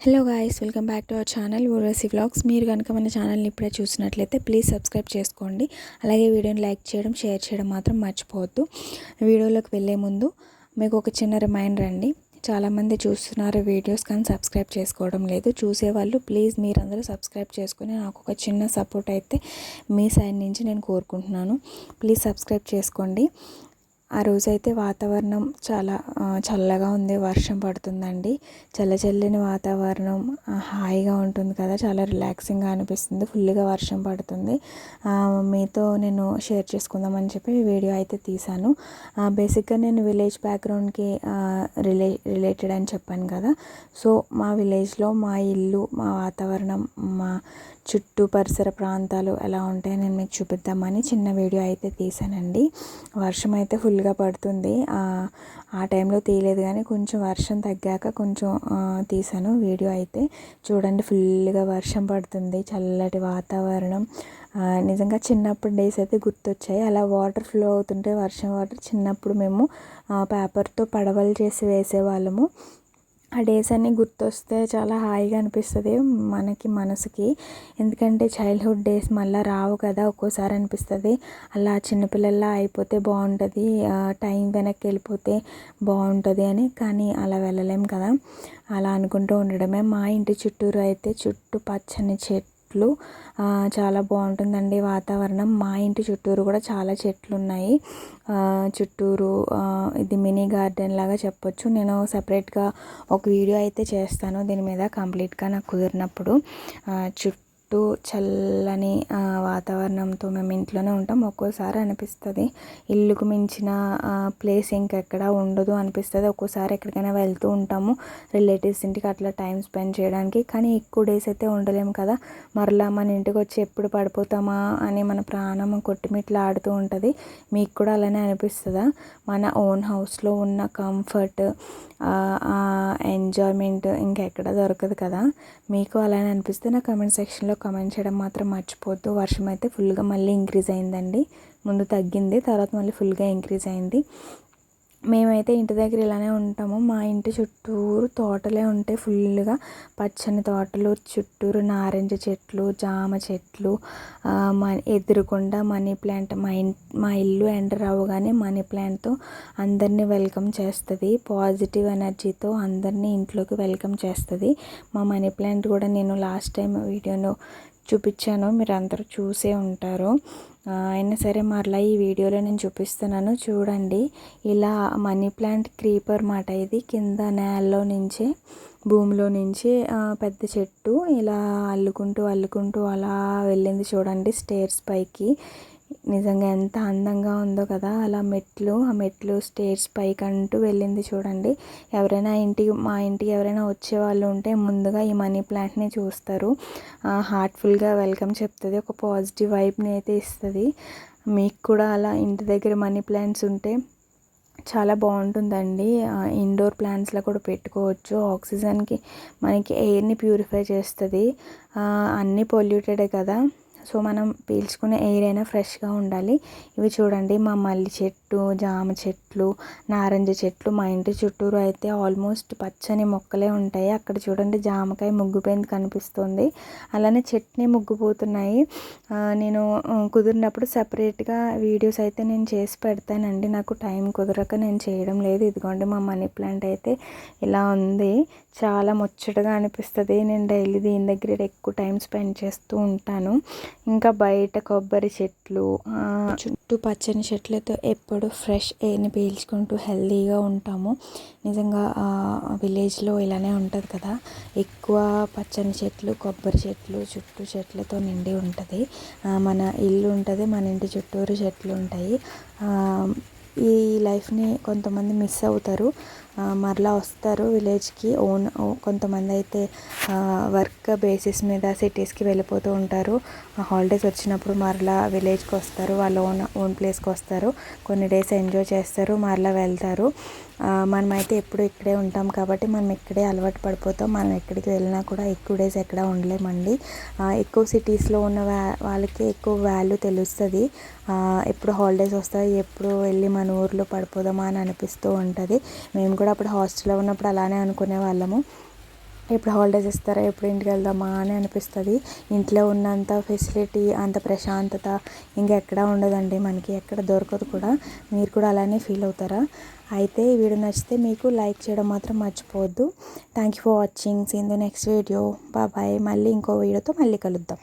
Hello guys, welcome back to our channel Urvashi vlogs. మీరు కనుక మన ఛానల్ని ఇప్పుడే చూసినట్లయితే ప్లీజ్ సబ్స్క్రైబ్ చేసుకోండి. అలాగే వీడియోని లైక్ చేయడం, షేర్ చేయడం మాత్రం మర్చిపోవద్దు. వీడియోలోకి వెళ్ళే ముందు మీకు ఒక చిన్న రిమైండర్ అండి. చాలామంది చూస్తున్నారు వీడియోస్ కానీ సబ్స్క్రైబ్ చేసుకోవడం లేదు. చూసేవాళ్ళు ప్లీజ్ మీరందరూ సబ్స్క్రైబ్ చేసుకొని నాకు ఒక చిన్న సపోర్ట్ అయితే మీ సైడ్ నుంచి నేను కోరుకుంటున్నాను. ప్లీజ్ సబ్స్క్రైబ్ చేసుకోండి. ఆ రోజైతే వాతావరణం చాలా చల్లగా ఉంది, వర్షం పడుతుందండి. చల్లని వాతావరణం హాయిగా ఉంటుంది కదా, చాలా రిలాక్సింగ్గా అనిపిస్తుంది. ఫుల్గా వర్షం పడుతుంది. మీతో నేను షేర్ చేసుకుందామని చెప్పి వీడియో అయితే తీశాను. బేసిక్గా నేను విలేజ్ బ్యాక్గ్రౌండ్కి రిలేటెడ్ అని చెప్పాను కదా. సో మా విలేజ్లో మా ఇల్లు, మా వాతావరణం, మా చుట్టూ పరిసర ప్రాంతాలు ఎలా ఉంటాయో నేను మీకు చూపిద్దామని చిన్న వీడియో అయితే తీసానండి. వర్షం అయితే ఫుల్గా పడుతుంది. ఆ టైంలో తీయలేదు కానీ కొంచెం వర్షం తగ్గాక కొంచెం తీసాను వీడియో అయితే. చూడండి, ఫుల్గా వర్షం పడుతుంది, చల్లటి వాతావరణం. నిజంగా చిన్నప్పుడు డేస్ అయితే గుర్తొచ్చాయి. అలా వాటర్ ఫ్లో అవుతుంటే వర్షం వాటర్ చిన్నప్పుడు మేము పేపర్తో పడవలు చేసి వేసేవాళ్ళము. ఆ డేస్ అన్నీ గుర్తొస్తే చాలా హాయిగా అనిపిస్తుంది మనసుకి. ఎందుకంటే చైల్డ్హుడ్ డేస్ మళ్ళీ రావు కదా, ఒక్కోసారి అనిపిస్తుంది అలా చిన్నపిల్లల్లా అయిపోతే బాగుంటుంది, టైం వెనక్కి వెళ్ళిపోతే బాగుంటుంది అని. కానీ అలా వెళ్ళలేం కదా, అలా అనుకుంటూ ఉండడమే. మా ఇంటి చుట్టూరు అయితే చుట్టూ పచ్చని చెట్లు, చాలా బాగుంటుందండి వాతావరణం. మా ఇంటి చుట్టూరు కూడా చాలా చెట్లు ఉన్నాయి. చుట్టూరు ఇది మినీ గార్డెన్ లాగా చెప్పొచ్చు. నేను సపరేట్గా ఒక వీడియో అయితే చేస్తాను దీని మీద కంప్లీట్గా నాకు కుదిరినప్పుడు. చుట్టూ చల్లని వాతావరణంతో మేము ఇంట్లోనే ఉంటాం. ఒక్కోసారి అనిపిస్తుంది ఇల్లుకు మించిన ప్లేస్ ఇంకెక్కడ ఉండదు అనిపిస్తుంది. ఒక్కోసారి ఎక్కడికైనా వెళ్తూ ఉంటాము రిలేటివ్స్ ఇంటికి, అట్లా టైం స్పెండ్ చేయడానికి. కానీ ఎక్కువ డేస్ అయితే ఉండలేము కదా, మరలా మన ఇంటికి వచ్చి ఎప్పుడు పడిపోతామా అని మన ప్రాణం కొట్టుమిట్లా ఆడుతూ ఉంటుంది. మీకు కూడా అలానే అనిపిస్తుందా? మన ఓన్ హౌస్లో ఉన్న కంఫర్ట్, ఎంజాయ్మెంట్ ఇంకెక్కడ దొరకదు కదా. మీకు అలానే అనిపిస్తే నా కమెంట్ సెక్షన్లో కమెంట్ చేయడం మాత్రం మర్చిపోద్దు. వర్షం అయితే ఫుల్గా మళ్ళీ ఇంక్రీజ్ అయిందండి. ముందు తగ్గింది, తర్వాత మళ్ళీ ఫుల్గా ఇంక్రీజ్ అయింది. మేమైతే ఇంటి దగ్గర ఇలానే ఉంటాము. మా ఇంటి చుట్టూరు తోటలే ఉంటాయి, ఫుల్గా పచ్చని తోటలు, చుట్టూరు నారింజ చెట్లు, జామ చెట్లు, ఎదురుకుండా మనీ ప్లాంట్. మా ఇల్లు ఎంటర్ అవ్వగానే మనీ ప్లాంట్తో అందరినీ వెల్కమ్ చేస్తుంది. పాజిటివ్ ఎనర్జీతో అందరినీ ఇంట్లోకి వెల్కమ్ చేస్తుంది. మా మనీ ప్లాంట్ కూడా నేను లాస్ట్ టైం వీడియోలో చూపించాను, మీరు అందరూ చూసే ఉంటారు. అయినా సరే మరలా ఈ వీడియోలో నేను చూపిస్తున్నాను చూడండి. ఇలా మనీ ప్లాంట్ క్రీపర్ మాట ఇది. కింద నేలలో నుంచి, భూమిలో నుంచి పెద్ద చెట్టు ఇలా అల్లుకుంటూ అలా వెళ్ళింది చూడండి స్టేర్స్ పైకి. నిజంగా ఎంత అందంగా ఉందో కదా. అలా ఆ మెట్లు స్టేర్స్ పైకి అంటూ వెళ్ళింది చూడండి. మా ఇంటికి ఎవరైనా వచ్చే వాళ్ళు ఉంటే ముందుగా ఈ మనీ ప్లాంట్ని చూస్తారు. హార్ట్ఫుల్గా వెల్కమ్ చెప్తుంది, ఒక పాజిటివ్ వైబ్ని అయితే ఇస్తుంది. మీకు కూడా అలా ఇంటి దగ్గర మనీ ప్లాంట్స్ ఉంటే చాలా బాగుంటుందండి. ఇండోర్ ప్లాంట్స్లో కూడా పెట్టుకోవచ్చు. ఆక్సిజన్కి మనకి ఎయిర్ని ప్యూరిఫై చేస్తుంది. అన్నీ పొల్యూటెడే కదా, సో మనం పీల్చుకునే ఎయిర్ అయినా ఫ్రెష్గా ఉండాలి. ఇవి చూడండి, మా మల్లి చెట్టు, జామ చెట్లు, నారింజ చెట్లు. మా ఇంటి చుట్టూరు అయితే ఆల్మోస్ట్ పచ్చని మొక్కలే ఉంటాయి. అక్కడ చూడండి జామకాయ ముగ్గుపోయింది కనిపిస్తుంది, అలానే చట్నీ ముగ్గుపోతున్నాయి. నేను కుదిరినప్పుడు సపరేట్గా వీడియోస్ అయితే నేను చేసి పెడతానండి. నాకు టైం కుదరక నేను చేయడం లేదు. ఇదిగోండి మా మనీ ప్లాంట్ అయితే ఇలా ఉంది, చాలా ముచ్చటగా అనిపిస్తుంది. నేను డైలీ దీని దగ్గర ఎక్కువ టైం స్పెండ్ చేస్తూ ఉంటాను. ఇంకా బయట కొబ్బరి చెట్లు, చుట్టూ పచ్చని చెట్లతో ఎప్పుడు ఫ్రెష్ ఎయిర్ని పీల్చుకుంటూ హెల్తీగా ఉంటాము. నిజంగా విలేజ్లో ఇలానే ఉంటుంది కదా, ఎక్కువ పచ్చని చెట్లు, కొబ్బరి చెట్లు, చుట్టూ చెట్లతో నిండి ఉంటుంది. మన ఇల్లు ఉంటుంది, మన ఇంటి చుట్టూరు చెట్లు ఉంటాయి. ఈ లైఫ్ని కొంతమంది మిస్ అవుతారు, మరలా వస్తారు విలేజ్కి. కొంతమంది అయితే వర్క్ బేసిస్ మీద సిటీస్కి వెళ్ళిపోతూ ఉంటారు. హాలిడేస్ వచ్చినప్పుడు మరలా విలేజ్కి వస్తారు, వాళ్ళ ఓన్ ప్లేస్కి వస్తారు, కొన్ని డేస్ ఎంజాయ్ చేస్తారు, మరలా వెళ్తారు. మనమైతే ఎప్పుడు ఇక్కడే ఉంటాం కాబట్టి మనం ఇక్కడే అలవాటు పడిపోతాం. మనం ఎక్కడికి వెళ్ళినా కూడా ఎక్కువ డేస్ ఎక్కడ ఉండలేమండి. ఎక్కువ సిటీస్లో ఉన్న వాళ్ళకి ఎక్కువ వాల్యూ తెలుస్తుంది. ఎప్పుడు హాలిడేస్ వస్తాయి, ఎప్పుడు వెళ్ళి మన ఊర్లో పడిపోదామా అని అనిపిస్తూ ఉంటుంది. మేము కూడా అప్పుడు హాస్టల్లో ఉన్నప్పుడు అలానే అనుకునే వాళ్ళము. ఎప్పుడు హాలిడేస్ ఇస్తారా, ఎప్పుడు ఇంటికి వెళ్దామా అని అనిపిస్తుంది. ఇంట్లో ఉన్నంత ఫెసిలిటీ, అంత ప్రశాంతత ఇంకెక్కడా ఉండదండి, మనకి ఎక్కడ దొరకదు కూడా. మీరు కూడా అలానే ఫీల్ అవుతారా? అయితే ఈ వీడియో నచ్చితే మీకు లైక్ చేయడం మాత్రం మర్చిపోవద్దు. Thank you for watching. See in the next video. Bye. మళ్ళీ ఇంకో వీడియోతో మళ్ళీ కలుద్దాం.